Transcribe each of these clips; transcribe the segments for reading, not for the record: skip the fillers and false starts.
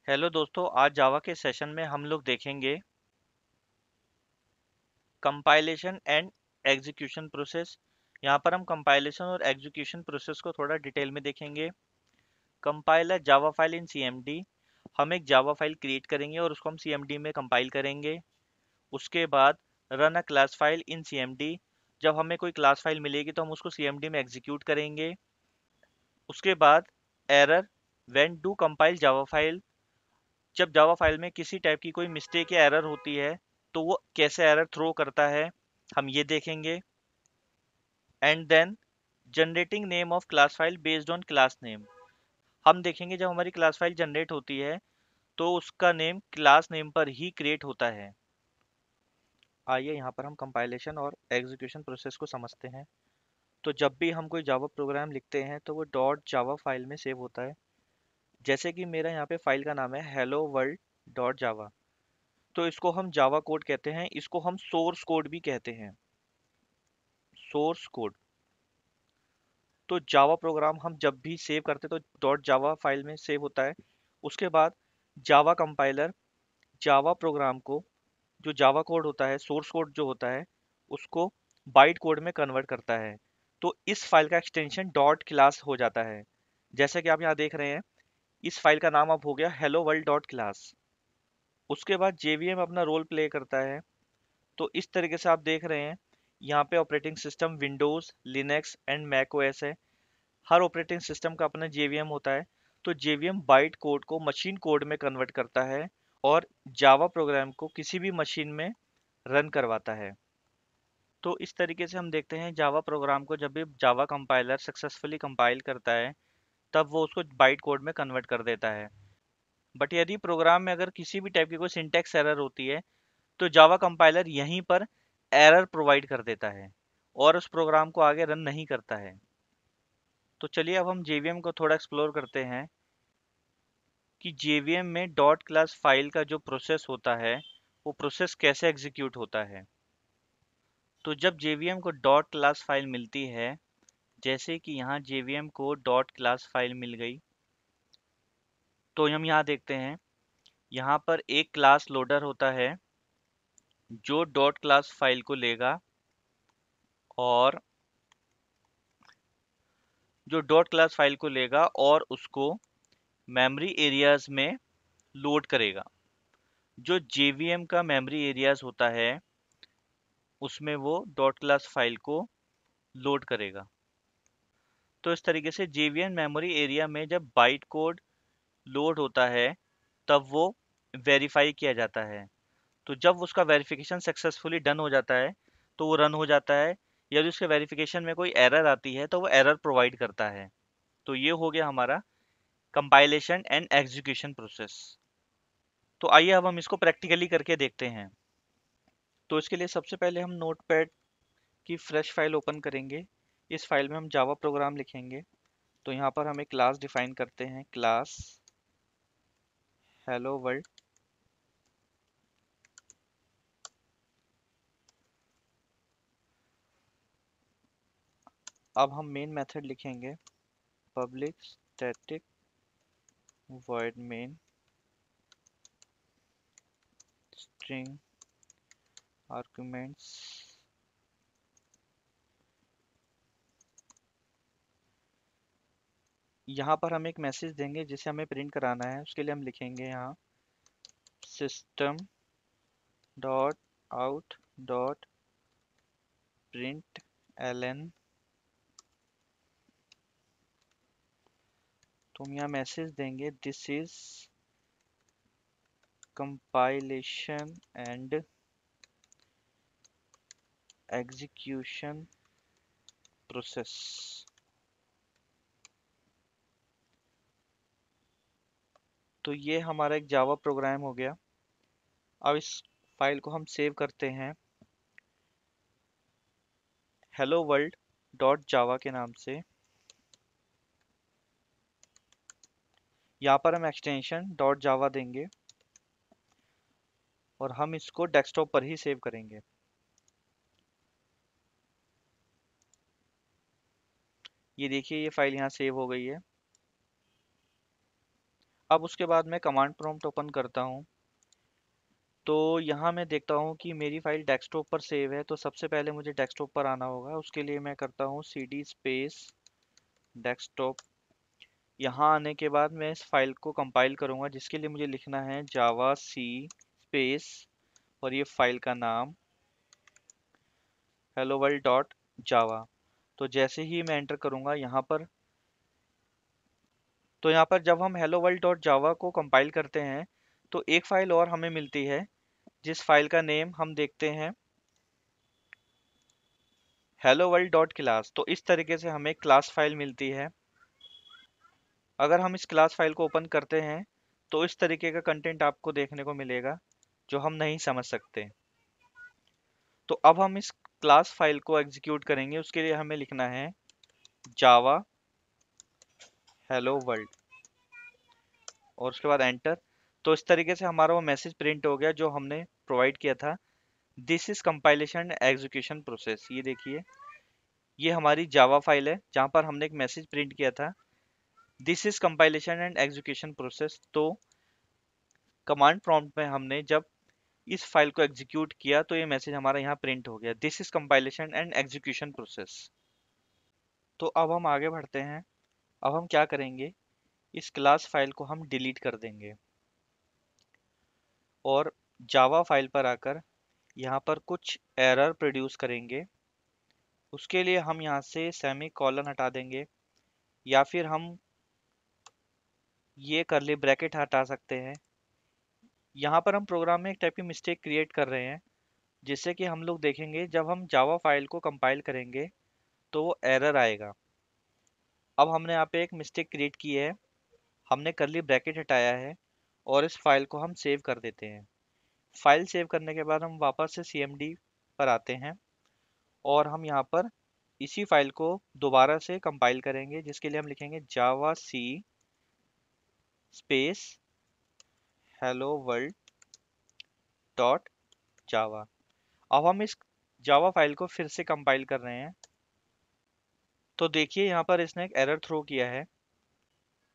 Hello दोस्तों, आज जावा के सेशन में हम लोग देखेंगे कंपाइलेशन एंड एग्जीक्यूशन प्रोसेस। यहाँ पर हम कंपाइलेशन और एग्जीक्यूशन प्रोसेस को थोड़ा डिटेल में देखेंगे। Compile a Java file in CMD. हम एक जावा फाइल क्रिएट करेंगे और उसको हम सीएमडी में कंपाइल करेंगे। उसके बाद run a class file in CMD. जब हमें कोई क्लास फाइल मिलेगी तो हम उसको सीएमडी में एग्जीक्यूट करेंगे। उसके बाद error when do compile Java file. जब जावा फाइल में किसी टाइप की कोई मिस्टेक या एरर होती है तो वो कैसे एरर थ्रो करता है, हम ये देखेंगे। And then generating name of class file based on class name. हम देखेंगे जब हमारी क्लास फाइल जनरेट होती है तो उसका नेम क्लास नेम पर ही क्रिएट होता है। आइए यहाँ पर हम कंपाइलेशन और एग्जीक्यूशन प्रोसेस को समझते हैं। तो जब भी हम कोई जावा प्रोग्राम लिखते हैं तो वो डॉट जावा फाइल में सेव होता है। जैसे कि मेरा यहाँ पे फाइल का नाम है हेलो वर्ल्ड डॉट जावा। तो इसको हम जावा कोड कहते हैं, इसको हम सोर्स कोड भी कहते हैं, सोर्स कोड। तो जावा प्रोग्राम हम जब भी सेव करते हैं तो डॉट जावा फाइल में सेव होता है। उसके बाद जावा कंपाइलर जावा प्रोग्राम को, जो जावा कोड होता है, सोर्स कोड जो होता है, उसको बाइट कोड में कन्वर्ट करता है। तो इस फाइल का एक्सटेंशन डॉट क्लास हो जाता है। जैसे कि आप यहाँ देख रहे हैं, इस फाइल का नाम अब हो गया हेलो वर्ल्ड डॉट क्लास। उसके बाद जेवीएम अपना रोल प्ले करता है। तो इस तरीके से आप देख रहे हैं, यहाँ पे operating system Windows, Linux and Mac OS है। हर ऑपरेटिंग सिस्टम का अपना जेवीएम होता है। तो जेवीएम बाइट कोड को मशीन कोड में कन्वर्ट करता है और जावा प्रोग्राम को किसी भी मशीन में रन करवाता है। तो इस तरीके से हम देखते हैं जावा प्रोग्राम को जब भी जावा कंपाइलर सक्सेसफुली कंपाइल करता है तब वो उसको बाइट कोड में कन्वर्ट कर देता है। बट यदि प्रोग्राम में अगर किसी भी टाइप की कोई सिंटैक्स एरर होती है तो जावा कंपाइलर यहीं पर एरर प्रोवाइड कर देता है और उस प्रोग्राम को आगे रन नहीं करता है। तो चलिए अब हम जेवीएम को थोड़ा एक्सप्लोर करते हैं कि जेवीएम में डॉट क्लास फाइल का जो प्रोसेस होता है वो प्रोसेस कैसे एग्जीक्यूट होता है। तो जब JVM co dot class file मिलती है, जैसे कि यहाँ JVM co dot class file मिल गई, तो हम यहाँ देखते हैं, यहाँ पर एक क्लास लोडर होता है जो डॉट क्लास फाइल को लेगा और और उसको मेमोरी एरियाज में लोड करेगा। जो जेवीएम का मेमोरी एरियाज होता है उसमें वो डॉट क्लास फाइल को लोड करेगा। तो इस तरीके से जेवीएम मेमोरी एरिया में जब बाइट कोड लोड होता है तब वो वेरीफाई किया जाता है। तो जब उसका वेरिफिकेशन सक्सेसफुली डन हो जाता है तो वो रन हो जाता है। यदि उसके वेरिफिकेशन में कोई एरर आती है तो वो एरर प्रोवाइड करता है। तो ये हो गया हमारा कंपाइलेशन एंड एग्जीक्यूशन प्रोसेस। तो आइए अब हम इसको प्रैक्टिकली करके देखते हैं। तो इसके लिए सबसे पहले हम नोटपैड की फ्रेश फाइल ओपन करेंगे। इस फाइल में हम जावा प्रोग्राम लिखेंगे। तो यहाँ पर हम एक क्लास डिफाइन करते हैं, क्लास हेलो वर्ल्ड। अब हम मेन मेथड लिखेंगे, public static void main string arguments। यहाँ पर हम एक मैसेज देंगे जिसे हमें प्रिंट कराना है। उसके लिए हम लिखेंगे यहाँ system dot out dot print ln. तो हम यहाँ मैसेज देंगे this is compilation and execution process. तो ये हमारा एक जावा प्रोग्राम हो गया। अब इस फाइल को हम सेव करते हैं हेलो वर्ल्ड डॉट जावा के नाम से। यहाँ पर हम एक्सटेंशन डॉट जावा देंगे और हम इसको डेस्कटॉप पर ही सेव करेंगे। ये देखिए, ये फाइल यहाँ सेव हो गई है। अब उसके बाद मैं कमांड प्रॉम्प्ट ओपन करता हूँ। तो यहाँ मैं देखता हूँ कि मेरी फाइल डेस्कटॉप पर सेव है, तो सबसे पहले मुझे डेस्कटॉप पर आना होगा। उसके लिए मैं करता हूँ cd स्पेस डेस्कटॉप। यहाँ आने के बाद मैं इस फाइल को कंपाइल करूँगा, जिसके लिए मुझे लिखना है जावा सी स्पेस और ये फाइल का नाम hello world डॉट जावा। तो जैसे ही मैं एंटर करूँगा यहाँ पर जब हम hello world डॉट जावा को कंपाइल करते हैं तो एक फाइल और हमें मिलती है, जिस फाइल का नेम हम देखते हैं hello world डॉट क्लास। तो इस तरीके से हमें क्लास फाइल मिलती है। अगर हम इस क्लास फाइल को ओपन करते हैं तो इस तरीके का कंटेंट आपको देखने को मिलेगा, जो हम नहीं समझ सकते। तो अब हम इस क्लास फाइल को एग्जीक्यूट करेंगे। उसके लिए हमें लिखना है जावा हेलो वर्ल्ड और उसके बाद एंटर। तो इस तरीके से हमारा वो मैसेज प्रिंट हो गया जो हमने प्रोवाइड किया था। This is compilation execution process. ये देखिए, ये हमारी जावा फाइल है जहाँ पर हमने एक मैसेज प्रिंट किया था, this is compilation and execution process. तो कमांड प्रॉम्प्ट में हमने जब इस फाइल को एग्जीक्यूट किया तो ये मैसेज हमारा यहाँ प्रिंट हो गया, this is compilation and execution process. तो अब हम आगे बढ़ते हैं। अब हम क्या करेंगे, इस क्लास फाइल को हम डिलीट कर देंगे और जावा फाइल पर आकर यहाँ पर कुछ एरर प्रोड्यूस करेंगे। उसके लिए हम यहाँ से सेमी कॉलन हटा देंगे, या फिर हम ये करली ब्रैकेट हटा सकते हैं। यहाँ पर हम प्रोग्राम में एक टाइप की मिस्टेक क्रिएट कर रहे हैं, जिससे कि हम लोग देखेंगे जब हम जावा फाइल को कंपाइल करेंगे तो वो एरर आएगा। अब हमने यहाँ पे एक मिस्टेक क्रिएट की है, हमने करली ब्रैकेट हटाया है और इस फाइल को हम सेव कर देते हैं। फाइल सेव करने के बाद हम वापस से cmd पर आते हैं और हम यहाँ पर इसी फाइल को दोबारा से कंपाइल करेंगे, जिसके लिए हम लिखेंगे javac space hello world dot java. अब हम इस जावा फाइल को फिर से कंपाइल कर रहे हैं। तो देखिए यहाँ पर इसने एक एरर थ्रो किया है।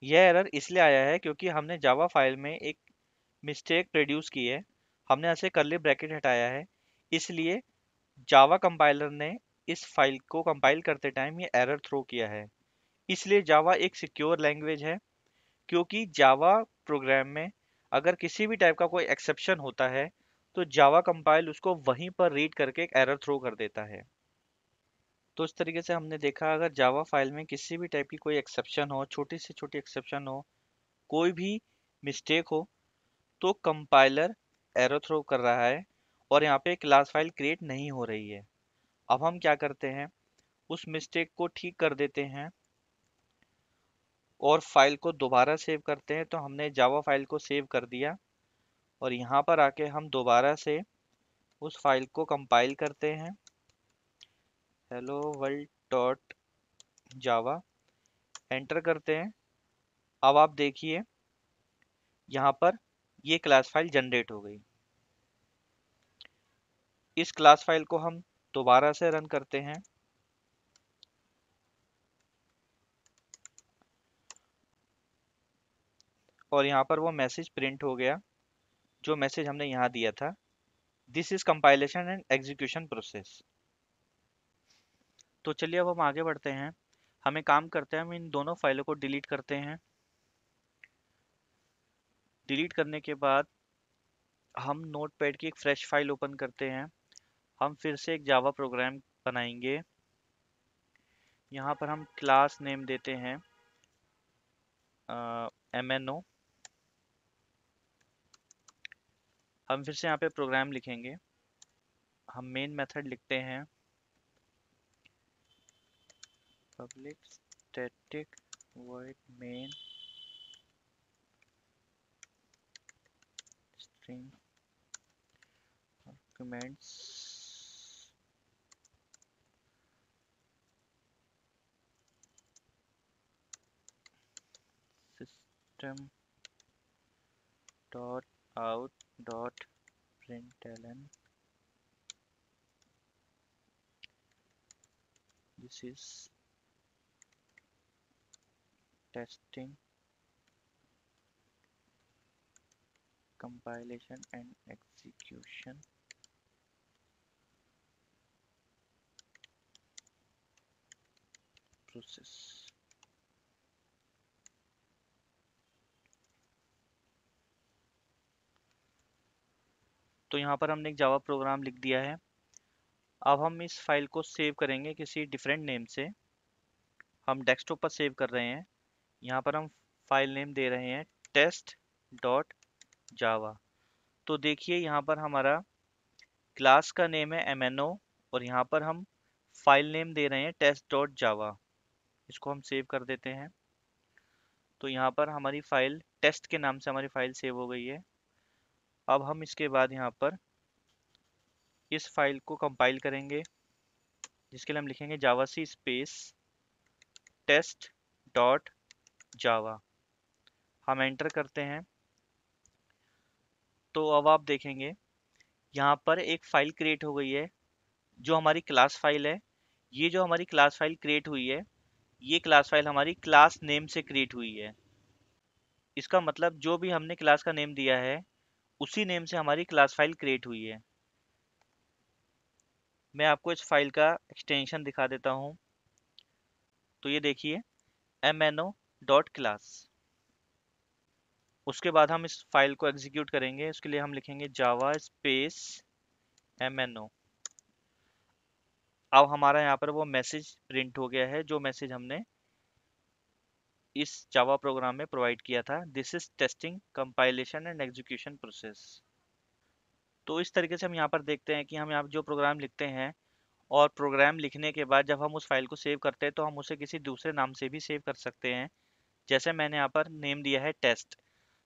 यह एरर इसलिए आया है क्योंकि हमने जावा फाइल में एक मिस्टेक प्रोड्यूस की है, हमने ऐसे करली ब्रैकेट हटाया है, इसलिए जावा कंपाइलर ने इस फाइल को कंपाइल करते टाइम ये एरर थ्रो किया है। इसलिए जावा एक सिक्योर लैंग्वेज है, क्योंकि जावा प्रोग्राम में अगर किसी भी टाइप का कोई एक्सेप्शन होता है तो जावा कंपाइल उसको वहीं पर रीड करके एक एरर थ्रो कर देता है। तो इस तरीके से हमने देखा, अगर जावा फाइल में किसी भी टाइप की कोई एक्सेप्शन हो, छोटी से छोटी एक्सेप्शन हो, कोई भी मिस्टेक हो, तो कंपाइलर एरर थ्रो कर रहा है और यहाँ पे क्लास फाइल क्रिएट नहीं हो रही है। अब हम क्या करते हैं, उस मिस्टेक को ठीक कर देते हैं और फाइल को दोबारा सेव करते हैं। तो हमने जावा फाइल को सेव कर दिया और यहाँ पर आके हम दोबारा से उस फाइल को कंपाइल करते हैं हेलो वर्ल्ड डॉट जावा, एंटर करते हैं। अब आप देखिए यहाँ पर ये क्लास फाइल जनरेट हो गई। इस क्लास फाइल को हम दोबारा से रन करते हैं और यहाँ पर वो मैसेज प्रिंट हो गया जो मैसेज हमने यहाँ दिया था, this is compilation and execution process. तो चलिए अब हम आगे बढ़ते हैं। हमें काम करते हैं, हम इन दोनों फाइलों को डिलीट करते हैं। डिलीट करने के बाद हम नोटपैड की एक फ्रेश फाइल ओपन करते हैं। हम फिर से एक जावा प्रोग्राम बनाएंगे। यहाँ पर हम क्लास नेम देते हैं MNO। हम फिर से यहाँ पे प्रोग्राम लिखेंगे। हम मेन मेथड लिखते हैं public static void main string arguments system dot out dot println this is testing compilation and execution process. तो यहाँ पर हमने एक जावा प्रोग्राम लिख दिया है। अब हम इस फाइल को सेव करेंगे किसी डिफरेंट नेम से। हम डेस्कटॉप पर सेव कर रहे हैं। यहाँ पर हम फाइल नेम दे रहे हैं टेस्ट डॉट जावा। तो देखिए यहाँ पर हमारा क्लास का नेम है MNO और यहाँ पर हम फाइल नेम दे रहे हैं टेस्ट डॉट जावा। इसको हम सेव कर देते हैं। तो यहाँ पर हमारी फाइल टेस्ट के नाम से हमारी फाइल सेव हो गई है। अब हम इसके बाद यहाँ पर इस फाइल को कंपाइल करेंगे, जिसके लिए हम लिखेंगे जावासी स्पेस टेस्ट डॉट जावा। हम एंटर करते हैं। तो अब आप देखेंगे यहाँ पर एक फाइल क्रिएट हो गई है जो हमारी क्लास फाइल है। ये जो हमारी क्लास फाइल क्रिएट हुई है, ये क्लास फाइल हमारी क्लास नेम से क्रिएट हुई है। इसका मतलब जो भी हमने क्लास का नेम दिया है उसी नेम से हमारी क्लास फाइल क्रिएट हुई है। मैं आपको इस फाइल का एक्सटेंशन दिखा देता हूँ। तो ये देखिए MNO.class। उसके बाद हम इस फाइल को एग्जीक्यूट करेंगे। उसके लिए हम लिखेंगे जावा स्पेस MNO। अब हमारा यहाँ पर वो मैसेज प्रिंट हो गया है जो मैसेज हमने इस जावा प्रोग्राम में प्रोवाइड किया था। This is testing compilation and execution process. तो इस तरीके से हम यहाँ पर देखते हैं कि हम यहाँ पर जो प्रोग्राम लिखते हैं और प्रोग्राम लिखने के बाद जब हम उस फाइल को सेव करते हैं तो हम उसे किसी दूसरे नाम से भी सेव कर सकते हैं। जैसे मैंने यहाँ पर नेम दिया है टेस्ट,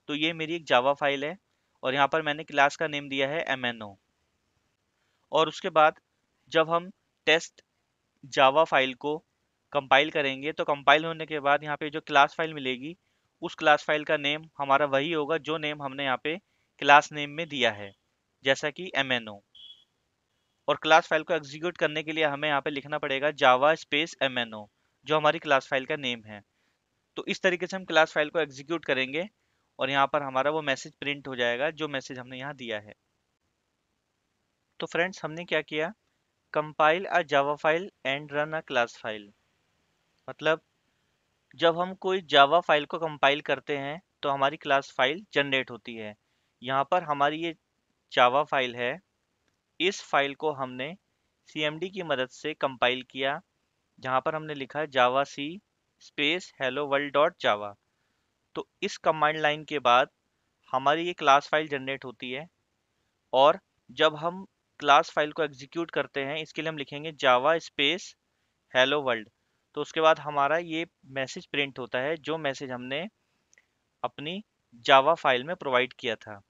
तो ये मेरी एक जावा फाइल है और यहाँ पर मैंने क्लास का नेम दिया है MNO। और उसके बाद जब हम टेस्ट जावा फाइल को कंपाइल करेंगे तो कंपाइल होने के बाद यहाँ पे जो क्लास फाइल मिलेगी उस क्लास फाइल का नेम हमारा वही होगा जो नेम हमने यहाँ पे क्लास नेम में दिया है, जैसा कि MNO। और क्लास फाइल को एग्जीक्यूट करने के लिए हमें यहाँ पे लिखना पड़ेगा जावा स्पेस MNO, जो हमारी क्लास फाइल का नेम है। तो इस तरीके से हम क्लास फाइल को एग्जीक्यूट करेंगे और यहाँ पर हमारा वो मैसेज प्रिंट हो जाएगा जो मैसेज हमने यहाँ दिया है। तो फ्रेंड्स, हमने क्या किया, compile a Java file and run a class file. मतलब जब हम कोई जावा फाइल को कंपाइल करते हैं तो हमारी क्लास फाइल जनरेट होती है। यहाँ पर हमारी ये जावा फाइल है। इस फाइल को हमने CMD की मदद से कंपाइल किया, जहाँ पर हमने लिखा javac space hello world dot java. तो इस कमांड लाइन के बाद हमारी ये क्लास फाइल जनरेट होती है। और जब हम क्लास फाइल को एग्जीक्यूट करते हैं, इसके लिए हम लिखेंगे जावा स्पेस हेलो वर्ल्ड। तो उसके बाद हमारा ये मैसेज प्रिंट होता है जो मैसेज हमने अपनी जावा फाइल में प्रोवाइड किया था।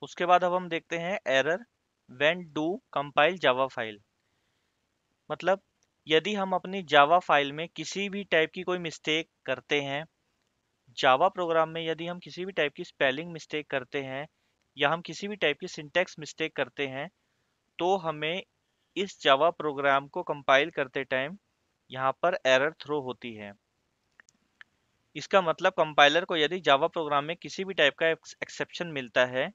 उसके बाद अब हम देखते हैं error when do compile Java file. मतलब यदि हम अपनी जावा फाइल में किसी भी टाइप की कोई मिस्टेक करते हैं, जावा प्रोग्राम में यदि हम किसी भी टाइप की स्पेलिंग मिस्टेक करते हैं या हम किसी भी टाइप की सिंटैक्स मिस्टेक करते हैं, तो हमें इस जावा प्रोग्राम को कंपाइल करते टाइम यहाँ पर एरर थ्रो होती है। इसका मतलब कंपाइलर को यदि जावा प्रोग्राम में किसी भी टाइप का एक्सेप्शन मिलता है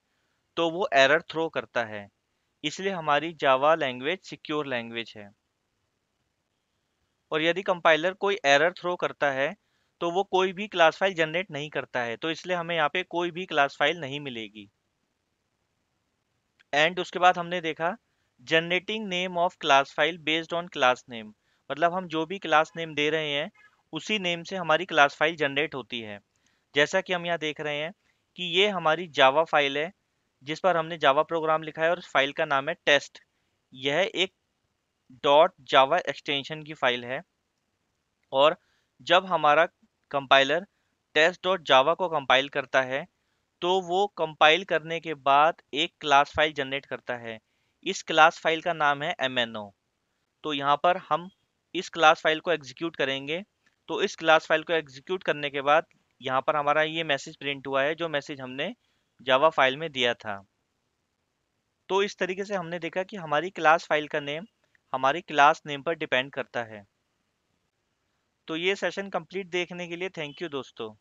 तो वो एरर थ्रो करता है। इसलिए हमारी जावा लैंग्वेज सिक्योर लैंग्वेज है। और यदि कंपाइलर कोई एरर थ्रो करता है तो वो कोई भी क्लास फाइल जनरेट नहीं करता है, तो इसलिए हमें यहाँ पे कोई भी क्लास फाइल नहीं मिलेगी। एंड उसके बाद हमने देखा generating name of class file based on class name. मतलब हम जो भी क्लास नेम दे रहे हैं उसी नेम से हमारी क्लास फाइल जनरेट होती है। जैसा कि हम यहाँ देख रहे हैं कि ये हमारी जावा फाइल है जिस पर हमने जावा प्रोग्राम लिखा है और उस फाइल का नाम है टेस्ट। यह एक डॉट जावा एक्सटेंशन की फाइल है। और जब हमारा कंपाइलर टेस्ट डॉट जावा को कंपाइल करता है तो वो कंपाइल करने के बाद एक क्लास फाइल जनरेट करता है। इस क्लास फाइल का नाम है MNO। तो यहाँ पर हम इस क्लास फाइल को एग्जीक्यूट करेंगे। तो इस क्लास फाइल को एग्जीक्यूट करने के बाद यहाँ पर हमारा ये मैसेज प्रिंट हुआ है जो मैसेज हमने जावा फाइल में दिया था। तो इस तरीके से हमने देखा कि हमारी क्लास फाइल का नेम हमारी क्लास नेम पर डिपेंड करता है। तो ये सेशन कंप्लीट देखने के लिए थैंक यू दोस्तों।